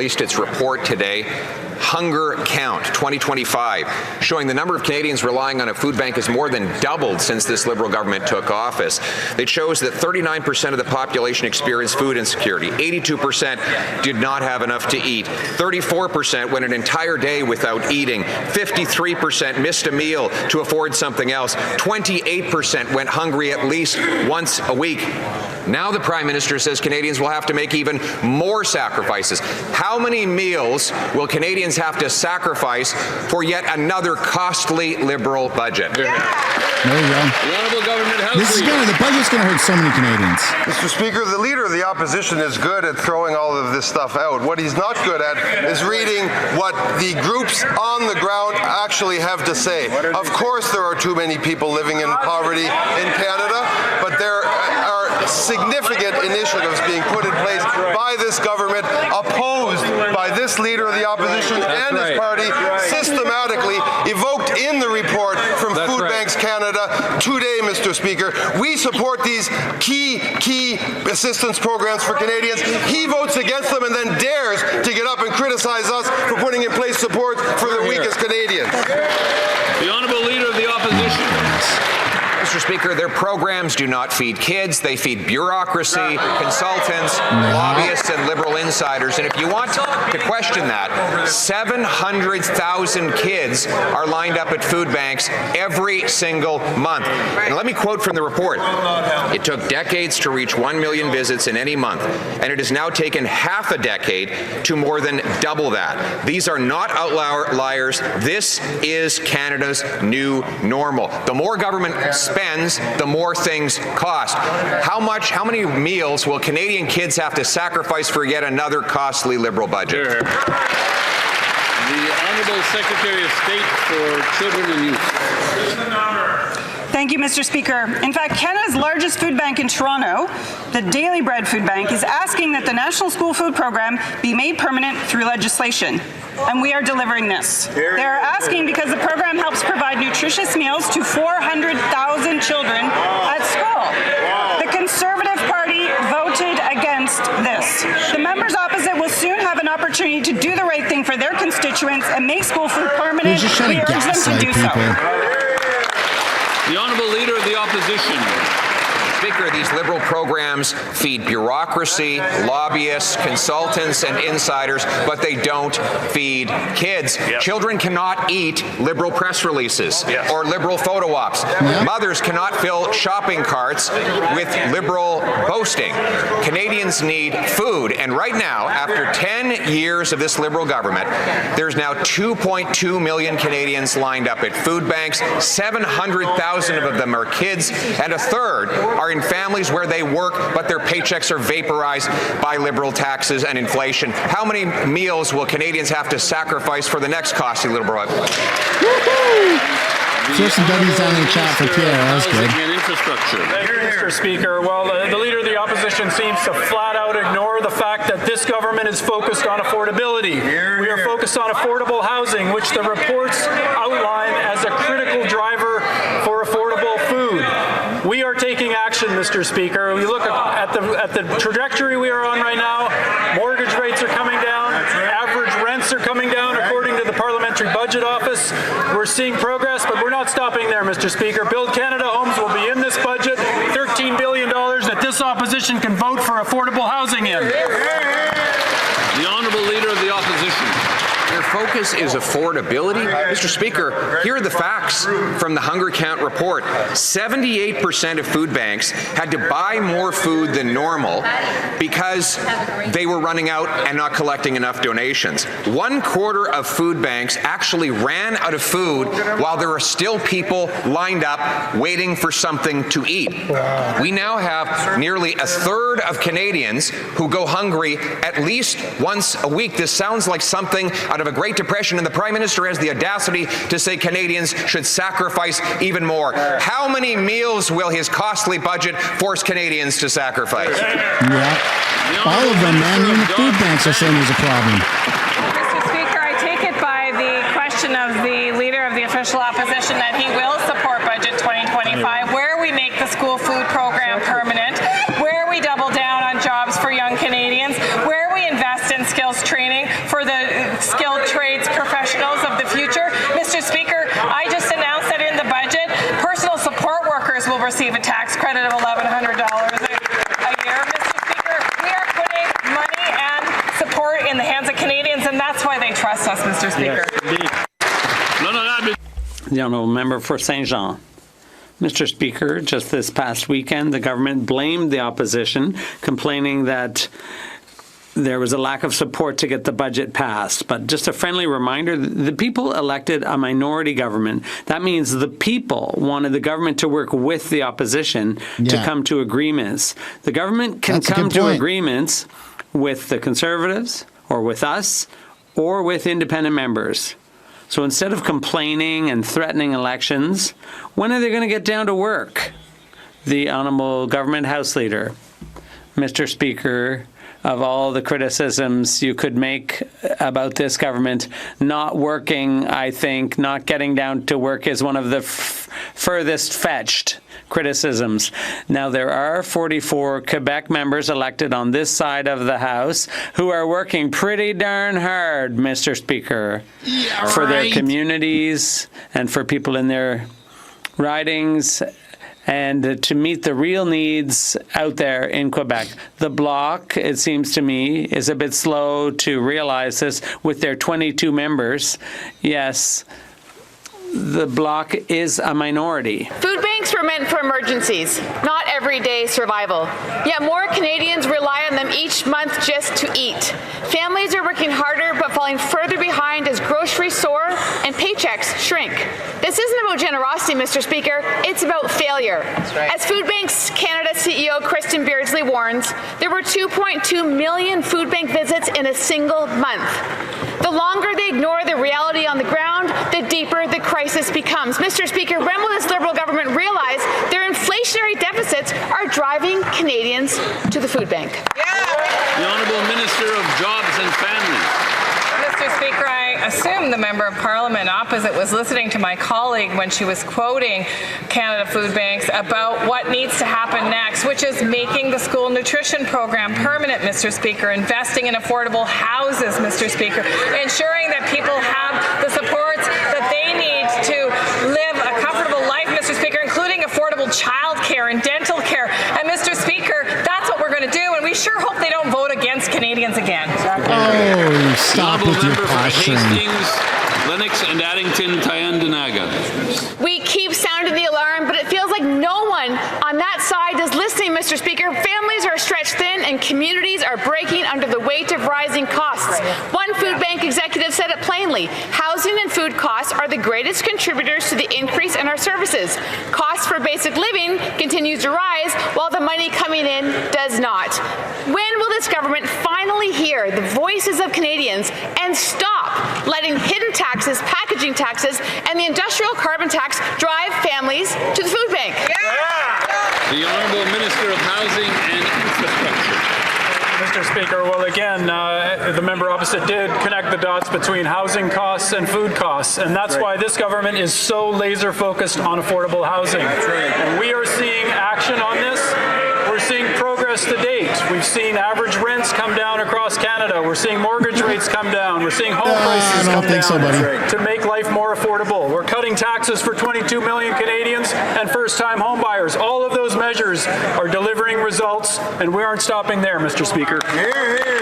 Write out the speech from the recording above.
Released its report today, Hunger Count 2025, showing the number of Canadians relying on a food bank has more than doubled since this Liberal government took office. It shows that 39% of the population experienced food insecurity, 82% did not have enough to eat, 34% went an entire day without eating, 53% missed a meal to afford something else, 28% went hungry at least once a week. Now the Prime Minister says Canadians will have to make even more sacrifices. How many meals will Canadians have to sacrifice for yet another costly Liberal budget? There you go. The Honourable Government House The budget's going to hurt so many Canadians. Mr. Speaker, the Leader of the Opposition is good at throwing all of this stuff out. What he's not good at is reading what the groups on the ground actually have to say. Of course there are too many people living in poverty in Canada, but there are significant initiatives being put in place by this government, opposed by this Leader of the Opposition and his party, systematically evoked in the report from Food Banks Canada today, Mr. Speaker. We support these key assistance programs for Canadians. He votes against them and then dares to get up and criticize us for putting in place support for the weakest Canadians. The Honourable Leader of the Opposition. Mr. Speaker, their programs do not feed kids. They feed bureaucracy, consultants, lobbyists, and Liberal insiders. And if you want to question that, 700,000 kids are lined up at food banks every single month. And let me quote from the report. It took decades to reach 1 million visits in any month, and it has now taken half a decade to more than double that. These are not outliers. This is Canada's new normal. The more government spends, the more things cost. How many meals will Canadian kids have to sacrifice for yet another costly Liberal budget? The Honourable Secretary of State for Children and Youth. Thank you, Mr. Speaker. In fact, Canada's largest food bank in Toronto, the Daily Bread Food Bank, is asking that the National School Food Program be made permanent through legislation. And we are delivering this. They're asking because the program helps provide nutritious meals to 400,000 children at school. The Conservative Party voted against this. The members opposite will soon have an opportunity to do the right thing for their constituents and make school food permanent. We urge them to do so. The Honourable Leader of the Opposition. Speaker, these Liberal programs feed bureaucracy, lobbyists, consultants, and insiders, but they don't feed kids. Yep. Children cannot eat Liberal press releases or Liberal photo ops. Mothers cannot fill shopping carts with Liberal boasting. Canadians need food, and right now, after 10 years of this Liberal government, there's now 2.2 million Canadians lined up at food banks. 700,000 of them are kids, and a third are in families where they work, but their paychecks are vaporized by Liberal taxes and inflation. How many meals will Canadians have to sacrifice for the next costly Liberal budget? Throw some W's down in the chat for Pierre. That was good. Thank you, Mr. Speaker. Well, the Leader of the Opposition seems to flat out ignore the fact that this government is focused on affordability. We are focused on affordable housing, which the reports outline as a critical driver for affordable food. We are taking action, Mr. Speaker. We look at the trajectory we are on right now. Mortgage rates are coming down. Average rents are coming down, according to the Parliamentary Budget Office. We're seeing progress, but we're not stopping there, Mr. Speaker. Build Canada homes will be in this budget. $13 billion that this opposition can vote for affordable housing in. The Honourable Leader of the Opposition. Their focus is affordability. Mr. Speaker, here are the facts from the Hunger Count report. 78% of food banks had to buy more food than normal because they were running out and not collecting enough donations. 1/4 of food banks actually ran out of food while there are still people lined up waiting for something to eat. We now have nearly a third of Canadians who go hungry at least once a week. This sounds like something out of a Great Depression, and the Prime Minister has the audacity to say Canadians should sacrifice even more. How many meals will his costly budget force Canadians to sacrifice? Yeah, all of them, man. Even the food banks are saying there's a problem. Mr. Speaker, I take it by the question of the Leader of the Official Opposition that he will support Budget 2025, where we make the school food program permanent, where we double down on jobs for young Canadians, where we invest in skills training, for the skilled trades professionals of the future. Mr. Speaker, I just announced that in the budget, personal support workers will receive a tax credit of $1,100 a year. Mr. Speaker, we are putting money and support in the hands of Canadians, and that's why they trust us, Mr. Speaker. The honourable member for Saint Jean. Mr. Speaker, just this past weekend, the government blamed the opposition, complaining that there was a lack of support to get the budget passed. But just a friendly reminder, the people elected a minority government. That means the people wanted the government to work with the opposition to come to agreements. The government can come to agreements with the Conservatives or with us or with independent members. So instead of complaining and threatening elections, when are they going to get down to work? The Honourable Government House Leader. Mr. Speaker, of all the criticisms you could make about this government not working, I think not getting down to work is one of the furthest fetched criticisms. Now, there are 44 Quebec members elected on this side of the House who are working pretty darn hard, Mr. Speaker, for their communities and for people in their ridings and to meet the real needs out there in Quebec. The Bloc, it seems to me, is a bit slow to realize this with their 22 members. Yes, the Bloc is a minority. Food banks were meant for emergencies, not everyday survival. Yet more Canadians rely on them each month just to eat. Families are working harder but falling further behind as groceries soar and paychecks shrink. This isn't about generosity, Mr. Speaker. It's about failure. Right. As Food Banks Canada CEO Kristen Beardsley warns, there were 2.2 million food bank visits in a single month. The longer they ignore the reality on the ground, the deeper the crisis becomes. Mr. Speaker, when will this Liberal government realize their inflationary deficits are driving Canadians to the food bank? The Honourable Minister of Jobs and Families. Mr. Speaker, I assume the Member of Parliament opposite was listening to my colleague when she was quoting Canada Food Banks about what needs to happen next, which is making the school nutrition program permanent, Mr. Speaker, investing in affordable houses, Mr. Speaker, ensuring that people have the supports that they need to live a comfortable life, Mr. Speaker, including affordable child care and dental care. And Mr. Speaker, that's what we're going to do, and we sure hope they don't vote against Canadians again. Oh, stop with your posturing. Hastings, Lennox, and Addington, Tyendinaga. We keep sounding the alarm, but it feels like no one on that side is listening, Mr. Speaker. Families are stretched thin and communities are breaking under the weight of rising costs. One food bank executive said it plainly: housing and food costs are the greatest contributors to the increase in our services. Costs for basic living continues to rise while the money coming in does not. When will this government finally hear the voices of Canadians and stop letting hidden taxes, packaging taxes, and the industrial carbon tax drive families to the food bank? The Honourable Minister of Housing and Infrastructure. Mr. Speaker, well, again, the member opposite did connect the dots between housing costs and food costs, and that's why this government is so laser focused on affordable housing. And we are seeing action on this. We're seeing progress to date. We've seen average rents come down across Canada. We're seeing mortgage rates come down. We're seeing home prices come down to make life more affordable. We're cutting taxes for 22 million Canadians and first-time home buyers. All of those measures are delivering results, and we aren't stopping there, Mr. Speaker.